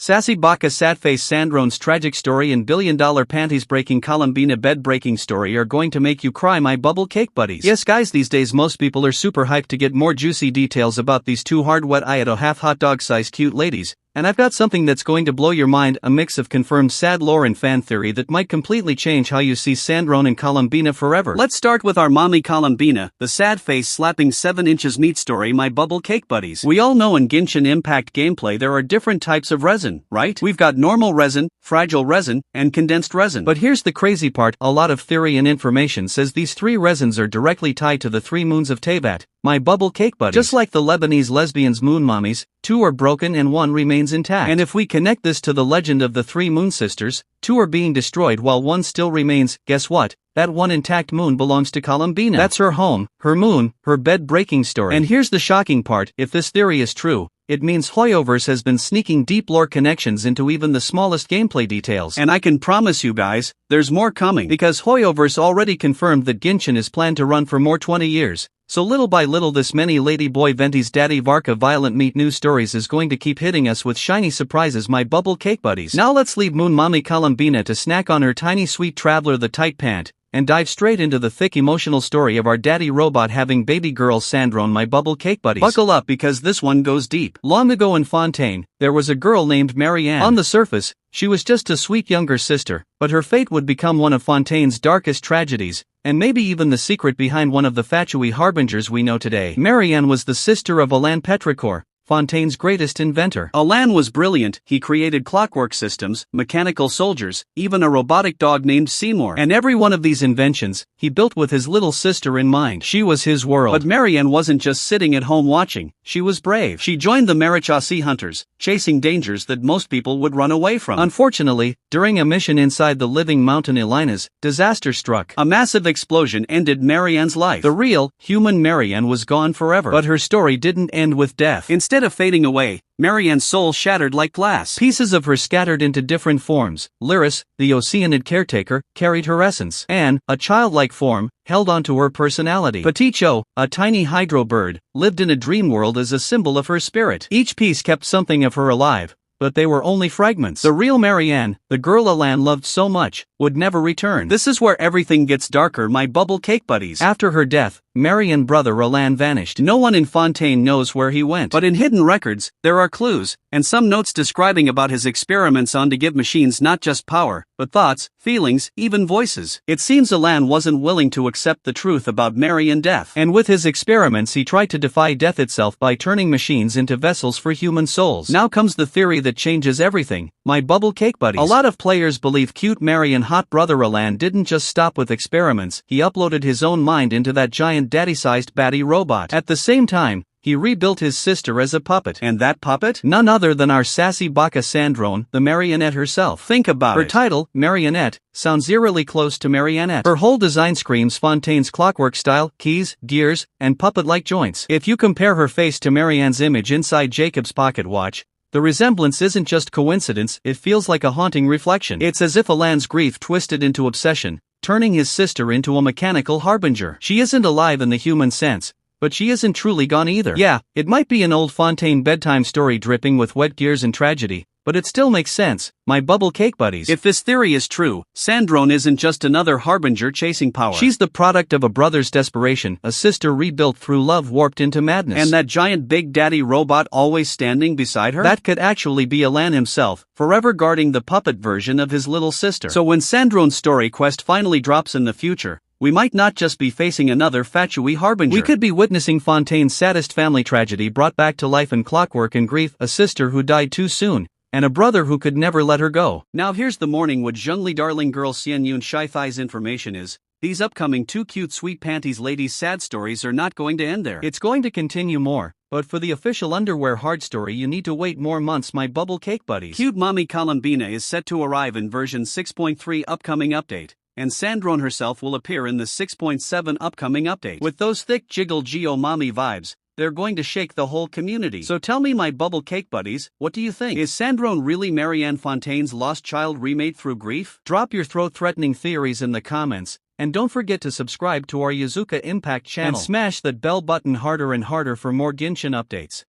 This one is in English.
Sassy Baka Sadface Sandrone's tragic story and billion-dollar panties-breaking Columbina bed-breaking story are going to make you cry, my bubble cake buddies. Yes guys, these days most people are super hyped to get more juicy details about these two hard-wet Ayato half hot dog-sized cute ladies. And I've got something that's going to blow your mind, a mix of confirmed sad lore and fan theory that might completely change how you see Sandrone and Columbina forever. Let's start with our mommy Columbina, the sad face slapping 7 inches meat story, my bubble cake buddies. We all know in Genshin Impact gameplay there are different types of resin, right? We've got normal resin, fragile resin, and condensed resin. But here's the crazy part, a lot of theory and information says these 3 resins are directly tied to the 3 moons of Teyvat, my bubble cake buddies. Just like the Lebanese lesbians moon mommies, 2 are broken and 1 remains intact. And if we connect this to the legend of the 3 moon sisters, 2 are being destroyed while 1 still remains. Guess what? That 1 intact moon belongs to Columbina. That's her home, her moon, her bed-breaking story. And here's the shocking part, if this theory is true, it means Hoyoverse has been sneaking deep lore connections into even the smallest gameplay details. And I can promise you guys, there's more coming. Because Hoyoverse already confirmed that Genshin is planned to run for more 20 years. So little by little this many Ladyboy Venti's Daddy Varka violent meat news stories is going to keep hitting us with shiny surprises, my bubble cake buddies. Now let's leave Moon Mommy Columbina to snack on her tiny sweet traveler the tight pant, and dive straight into the thick emotional story of our daddy robot having baby girl Sandrone, my bubble cake buddies. Buckle up because this one goes deep. Long ago in Fontaine, there was a girl named Marianne. On the surface, she was just a sweet younger sister, but her fate would become one of Fontaine's darkest tragedies, and maybe even the secret behind one of the fatuous Harbingers we know today. Marianne was the sister of Alain Petrichor, Fontaine's greatest inventor. Alain was brilliant, he created clockwork systems, mechanical soldiers, even a robotic dog named Seymour. And every one of these inventions, he built with his little sister in mind. She was his world. But Marianne wasn't just sitting at home watching, she was brave. She joined the Marichasi hunters, chasing dangers that most people would run away from. Unfortunately, during a mission inside the living mountain Elinas, disaster struck. A massive explosion ended Marianne's life. The real, human Marianne was gone forever. But her story didn't end with death. Instead of fading away, Marianne's soul shattered like glass. Pieces of her scattered into different forms. Lyris, the Oceanid caretaker, carried her essence. Anne, a childlike form, held onto her personality. Peticho, a tiny hydro bird, lived in a dream world as a symbol of her spirit. Each piece kept something of her alive, but they were only fragments. The real Marianne, the girl Alain loved so much, would never return. This is where everything gets darker, my bubble cake buddies. After her death, Marianne's brother Alain vanished. No one in Fontaine knows where he went. But in hidden records, there are clues, and some notes describing about his experiments on to give machines not just power, but thoughts, feelings, even voices. It seems Alain wasn't willing to accept the truth about Marianne's death. And with his experiments he tried to defy death itself by turning machines into vessels for human souls. Now comes the theory that changes everything, my bubble cake buddies. A lot of players believe cute Marianne's hot brother Alain didn't just stop with experiments, he uploaded his own mind into that giant daddy-sized batty robot. At the same time, he rebuilt his sister as a puppet. And that puppet? None other than our sassy Baka Sandrone, the marionette herself. Think about it. Her title, Marionette, sounds eerily close to marionette. Her whole design screams Fontaine's clockwork style, keys, gears, and puppet-like joints. If you compare her face to Marianne's image inside Jacob's pocket watch, the resemblance isn't just coincidence, it feels like a haunting reflection. It's as if Alain's grief twisted into obsession, turning his sister into a mechanical harbinger. She isn't alive in the human sense, but she isn't truly gone either. Yeah, it might be an old Fontaine bedtime story dripping with wet gears and tragedy, but it still makes sense, my bubble cake buddies. If this theory is true, Sandrone isn't just another harbinger chasing power. She's the product of a brother's desperation, a sister rebuilt through love warped into madness. And that giant big daddy robot always standing beside her? That could actually be Alain himself, forever guarding the puppet version of his little sister. So when Sandrone's story quest finally drops in the future, we might not just be facing another fatuous harbinger. We could be witnessing Fontaine's saddest family tragedy brought back to life in clockwork and grief, a sister who died too soon, and a brother who could never let her go. Now here's the morning wood Zhengli darling girl Xian Yun Shy Thighs information is, these upcoming 2 cute sweet panties ladies sad stories are not going to end there. It's going to continue more, but for the official underwear hard story you need to wait more months, my bubble cake buddies. Cute mommy Columbina is set to arrive in version 6.3 upcoming update, and Sandrone herself will appear in the 6.7 upcoming update. With those thick jiggle geo mommy vibes, they're going to shake the whole community. So tell me, my bubble cake buddies, what do you think? Is Sandrone really Marianne Fontaine's lost child remade through grief? Drop your throat-threatening theories in the comments, and don't forget to subscribe to our Yazuka Impact channel and smash that bell button harder and harder for more Genshin updates.